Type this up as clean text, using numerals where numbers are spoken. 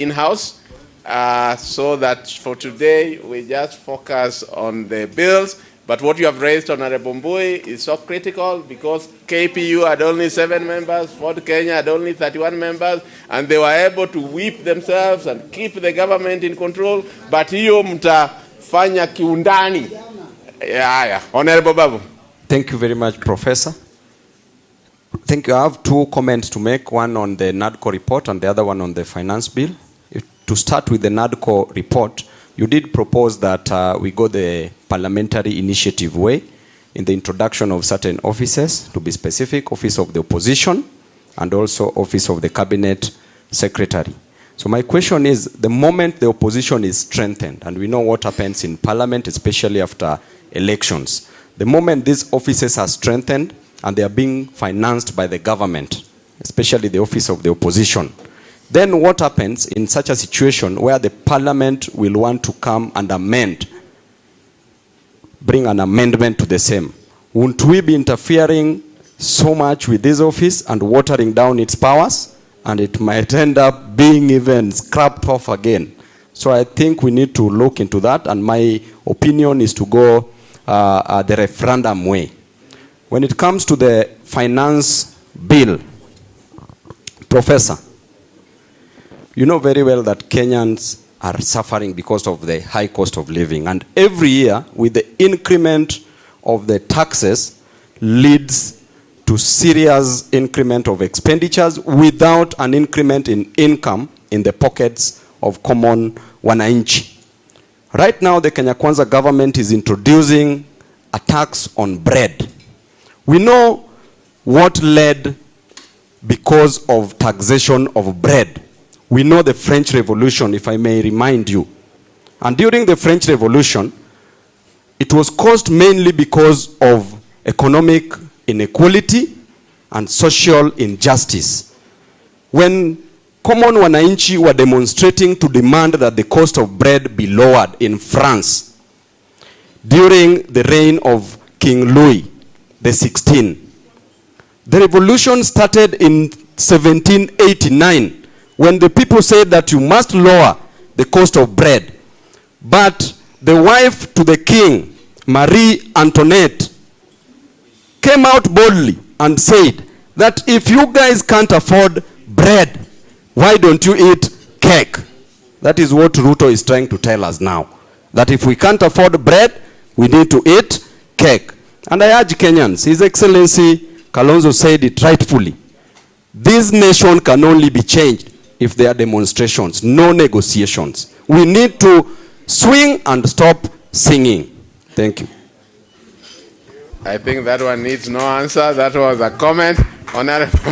in-house, so that for today we just focus on the bills. But what you have raised, Honorable Mbui, is so critical because KPU had only 7 members, Ford Kenya had only 31 members, and they were able to whip themselves and keep the government in control. But hiyo mtafanya kiundani. Yeah. Honorable Babu. Thank you very much, Professor. Thank you. I have 2 comments to make, one on the NADCO report and the other one on the finance bill. To start with the NADCO report, you did propose that we go the parliamentary initiative way in the introduction of certain offices, to be specific, Office of the Opposition and also Office of the Cabinet Secretary. So my question is, the moment the opposition is strengthened, and we know what happens in parliament, especially after elections, the moment these offices are strengthened and they are being financed by the government, especially the Office of the Opposition, then what happens in such a situation where the parliament will want to come and amend, bring an amendment to the same? Won't we be interfering so much with this office and watering down its powers? And it might end up being even scrapped off again. So I think we need to look into that, and my opinion is to go the referendum way. When it comes to the finance bill, Professor, you know very well that Kenyans are suffering because of the high cost of living. And every year, with the increment of the taxes, leads to serious increment of expenditures without an increment in income in the pockets of common wananchi. Right now, the Kenya Kwanza government is introducing a tax on bread. We know what led because of taxation of bread. We know the French Revolution, if I may remind you. And during the French Revolution, it was caused mainly because of economic inequality and social injustice. When common wananchi were demonstrating to demand that the cost of bread be lowered in France during the reign of King Louis XVI. The revolution started in 1789 when the people said that you must lower the cost of bread. But the wife to the king, Marie Antoinette, came out boldly and said that if you guys can't afford bread, why don't you eat cake? That is what Ruto is trying to tell us now. That if we can't afford bread, we need to eat cake. And I urge Kenyans, His Excellency Kalonzo said it rightfully. This nation can only be changed if there are demonstrations, no negotiations. We need to swing and stop singing. Thank you. I think that one needs no answer. That was a comment. Honorable